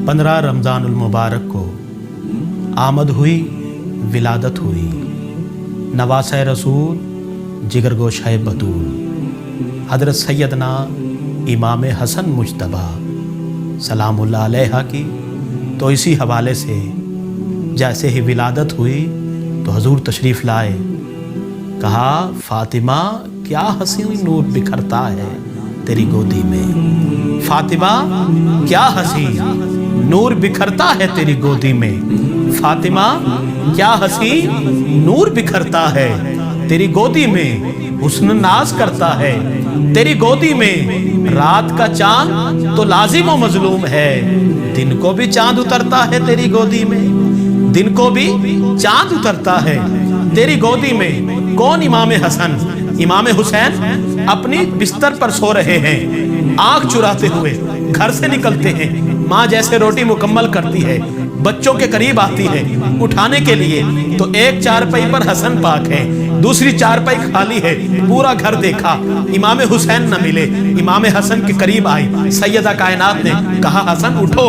15 रमज़ानुल मुबारक को आमद हुई, विलादत हुई। नवासे रसूल, जिगरगोश है बतूल, हज़रत सैयदना इमाम हसन मुज्तबा सलामुल्लाह अलैहा की। तो इसी हवाले से जैसे ही विलादत हुई तो हजूर तशरीफ़ लाए, कहा फ़ातिमा क्या हसीन नूर बिखरता है तेरी गोदी में। फ़ातिमा क्या हसीन नूर बिखरता है तेरी गोदी में। फ़ातिमा क्या हसीन नूर बिखरता है तेरी गोदी में। हुस्न नाज करता है तेरी गोदी में। रात का चांद तो लाजिम व मजलूम है, दिन को भी चांद उतरता है तेरी गोदी में। दिन को भी चांद उतरता है तेरी गोदी में। कौन? इमाम हसन, इमाम हुसैन अपनी बिस्तर पर सो रहे हैं, आंख चुराते हुए घर से निकलते हैं। माँ जैसे रोटी मुकम्मल करती है, बच्चों के करीब आती है उठाने के लिए, तो एक चारपाई पर हसन पाक है, दूसरी चारपाई खाली है। पूरा घर देखा, इमाम हुसैन न मिले। इमाम हसन के करीब आई सैयदा कायनात ने कहा हसन उठो।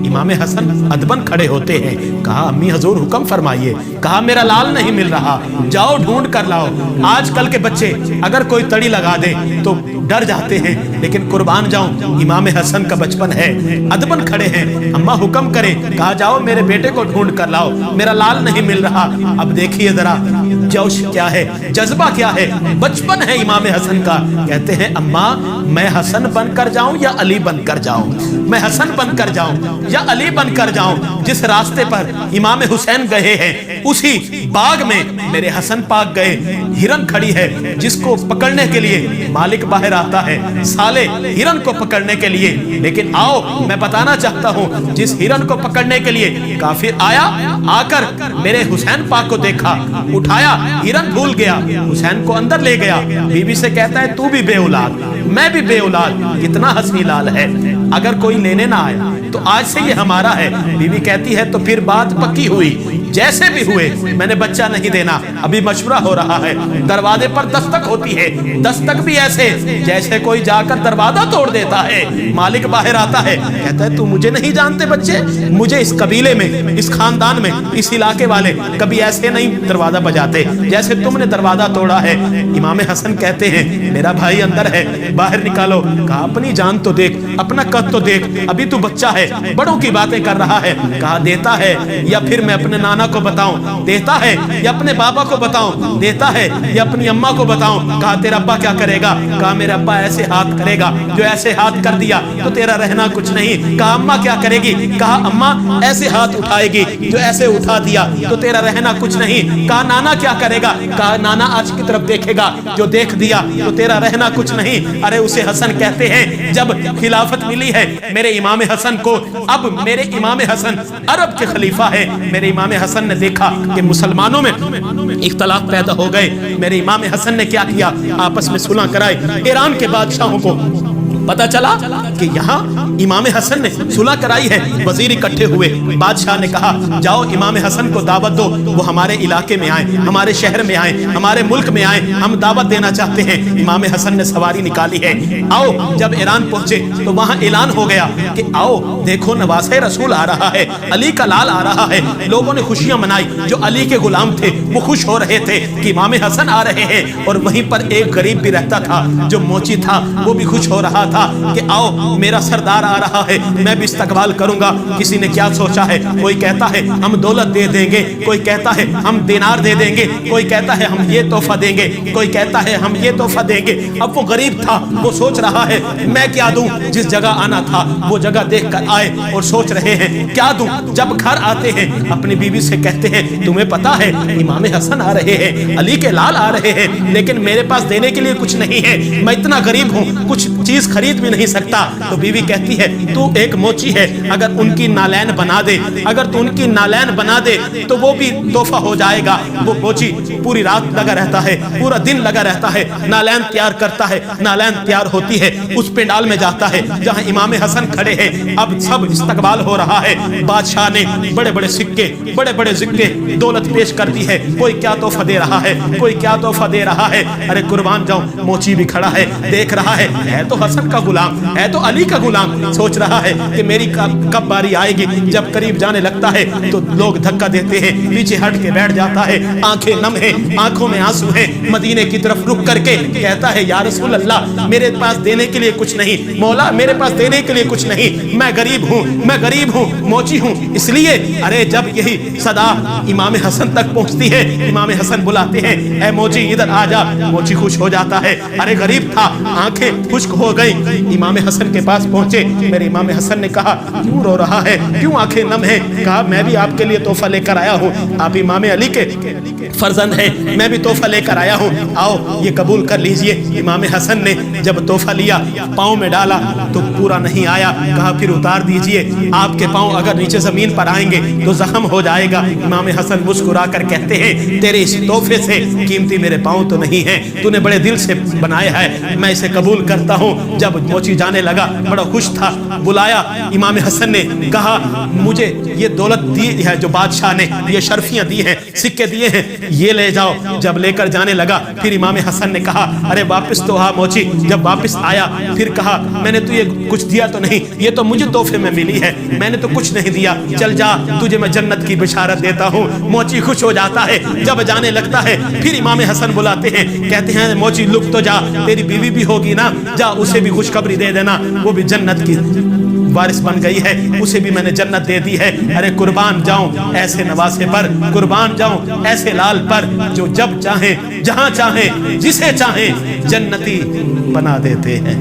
इमाम हसन अदबन खड़े होते हैं। कहा अम्मी हजूर हुक्म फरमाइए। कहा मेरा लाल नहीं मिल रहा, जाओ ढूंढ कर लाओ। आजकल के बच्चे अगर कोई तड़ी लगा दे तो डर जाते हैं, लेकिन कुर्बान जाऊं इमाम हसन का बचपन है। अदबन खड़े हैं, अम्मा हुक्म करे। कहा जाओ मेरे बेटे को ढूंढ कर लाओ, मेरा लाल नहीं मिल रहा। अब देखिए जरा जोश क्या है, जज्बा क्या है, बचपन है इमाम हसन का। कहते हैं अम्मा मैं हसन बनकर जाऊं या अली बनकर जाऊं, मैं हसन बनकर जाऊं या अली बनकर जाऊं। जिस रास्ते पर इमाम हुसैन गए हैं उसी बाग में मेरे हसन पाक गए। हिरन खड़ी है जिसको पकड़ने के लिए मालिक बाहर आता है, साले हिरन को पकड़ने के लिए। लेकिन आओ मैं बताना चाहता हूं, जिस हिरन को पकड़ने के लिए काफिर आया, आकर मेरे हुसैन पाक को देखा, उठाया, हिरन भूल गया, हुसैन को अंदर ले गया। बीबी से कहता है तू भी बेऔलाद, मैं भी बेऔलाद, कितना हंसी लाल है। अगर कोई लेने ना आया तो आज से ये हमारा है। बीवी कहती है तो फिर बात पक्की हुई, जैसे भी हुए मैंने बच्चा नहीं देना। अभी मशवरा हो रहा है, दरवाजे पर दस्तक होती है, दस्तक भी ऐसे जैसे कोई जाकर दरवाजा तोड़ देता है। मालिक बाहर आता है, कहता है तू मुझे नहीं जानते बच्चे, मुझे इस कबीले में, इस खानदान में, इस इलाके वाले कभी ऐसे नहीं दरवाजा बजाते जैसे तुमने दरवाजा तोड़ा है। इमाम हसन कहते हैं मेरा भाई अंदर है, बाहर निकालो। कहा अपनी जान तो देख, अपना कद तो देख, अभी तू बच्चा है, बड़ों की बातें कर रहा है। कहा देता है या फिर मैं अपने नाना को बताऊं, देता है या अपने बाबा को बताऊं, देता है या अपनी अम्मा को बताऊं। कहा तेरा अब्बा क्या करेगा? कहा मेरा अब्बा ऐसे हाथ करेगा, जो ऐसे हाथ कर दिया तो तेरा रहना कुछ नहीं। कहा अम्मा क्या करेगी? कहा अम्मा ऐसे हाथ उठाएगी, जो ऐसे उठा दिया तो तेरा रहना कुछ नहीं। कहा नाना क्या करेगा? कहा नाना आज की तरफ देखेगा, जो देख दिया तो तेरा रहना कुछ नहीं। अरे उसे हसन कहते हैं। जब खिलाफत मिली है मेरे इमाम हसन को, अब मेरे इमाम हसन अरब के खलीफा है। मेरे इमाम हसन ने देखा कि मुसलमानों में इख्तलाफ पैदा हो गए। मेरे इमाम हसन ने क्या किया? आपस में सुलह कराई। ईरान के बादशाहों को पता चला कि यहाँ इमाम हसन ने सुलह कराई है। वजीर इकट्ठे हुए, बादशाह ने कहा जाओ इमाम हसन को दावत दो, वो हमारे इलाके में आए, हमारे शहर में आए, हमारे मुल्क में आए, हम दावत देना चाहते हैं। इमाम हसन ने सवारी निकाली है, आओ। जब ईरान पहुंचे तो वहां ऐलान हो गया कि आओ देखो नवासे रसूल आ रहा है, अली का लाल आ रहा है। लोगों ने खुशियां मनाई, जो अली के गुलाम थे वो खुश हो रहे थे कि इमाम हसन आ रहे हैं। और वहीं पर एक गरीब भी रहता था जो मोची था, वो भी खुश हो रहा था कि आओ मेरा सरदार आ रहा है, मैं भी इस्तकबाल करूंगा। किसी ने क्या सोचा है, कोई कहता है हम दौलत दे देंगे, कोई कहता है हम दिनार दे देंगे, कोई कहता है हम ये तोहफा देंगे, कोई कहता है हम ये तोहफा देंगे। अब वो गरीब था, वो सोच रहा है मैं क्या दूं। जिस जगह आना था वो जगह देख कर आए और सोच रहे हैं क्या दूं। जब घर आते हैं अपनी बीवी से कहते हैं तुम्हें पता है इमाम हसन आ रहे हैं, अली के लाल आ रहे हैं, लेकिन मेरे पास देने के लिए कुछ नहीं है, मैं इतना गरीब हूं, कुछ चीज खरीद भी नहीं सकता। तो बीवी कहती है, तू एक मोची है, अगर उनकी नालैन बना दे, अगर तू उनकी नालैन बना दे तो वो भी तोहफा हो जाएगा। वो मोची पूरी रात लगा रहता है, पूरा दिन लगा रहता है, नालैन तैयार करता है, नालैन तैयार होती है, उस पेंडाल में जाता है जहां इमाम हसन खड़े हैं। अब सब इस्तकबाल हो रहा है, बादशाह ने बड़े बड़े सिक्के, बड़े बड़े सिक्के दौलत पेश कर दी है, कोई क्या तोहफा दे रहा है, कोई क्या तोहफा दे रहा है। अरे कुर्बान जाऊं, मोची भी खड़ा है, देख रहा है तो हसन का गुलाम है, तो अली का गुलाम, सोच रहा है कि मेरी कब बारी आएगी। जब करीब जाने लगता है तो लोग धक्का देते हैं, पीछे हट के बैठ जाता है, आंखें नम है, आंखों में आंसू है, मदीने की तरफ रुक करके कहता है या रसूल अल्लाह, मेरे पास देने के लिए कुछ नहीं, मौला मेरे पास देने के लिए कुछ नहीं, मैं गरीब हूँ, मैं गरीब हूँ, मोची हूँ, इसलिए। अरे जब यही सदा इमाम हसन तक पहुँचती है, इमाम हसन बुलाते हैं, ऐ मोची इधर आ जा। मोची खुश हो जाता है, अरे गरीब था, आंखें खुश्क हो गई। इमाम हसन के पास पहुंचे, मेरे इमाम हसन ने कहा क्यों रो रहा है, क्यों आंखें नम है? कहा मैं भी आपके लिए तोहफा लेकर आया हूँ, आप इमाम अली के फर्जंद है, मैं भी तोहफा लेकर आया हूँ, आओ ये कबूल कर लीजिए। इमाम हसन ने जब तोहफा लिया, पाँव में डाला तो पूरा नहीं आया, कहा फिर उतार दीजिए, आपके पाँव अगर नीचे जमीन पर आएंगे तो जख्म हो जाएगा। इमाम हसन मुस्कुरा कर कहते हैं तेरे इस तोहफे से कीमती मेरे पाँव तो नहीं है, तूने बड़े दिल से बनाया है, मैं इसे कबूल करता हूँ। जब मोची जाने लगा बड़ा खुश था, बुलाया इमाम हसन ने, कहा मुझे ये दौलत दी है जो बादशाह ने, ये शर्फियाँ दी हैं, सिक्के दिए हैं, ये ले जाओ। जब लेकर जाने लगा फिर इमाम हसन ने कहा अरे वापस तो आ मोची। जब वापस आया फिर कहा मैंने तुझे कुछ दिया तो नहीं, ये तो मुझे तोहफे में मिली है, मैंने तो कुछ नहीं दिया, चल जा तुझे मैं जन्नत की बिशारत देता हूँ। मोची खुश हो जाता है। जब जाने लगता है फिर इमाम हसन बुलाते हैं, कहते हैं मोची लुक तो जा, तेरी बीवी भी होगी ना, जा उसे भी खुशखबरी दे देना, वो भी जन्नत की वारिस बन गई है, उसे भी मैंने जन्नत दे दी है। अरे कुर्बान जाऊं ऐसे नवासे पर, कुर्बान जाऊं ऐसे लाल पर, जो जब चाहे जहां चाहे जिसे चाहे जन्नती बना देते हैं।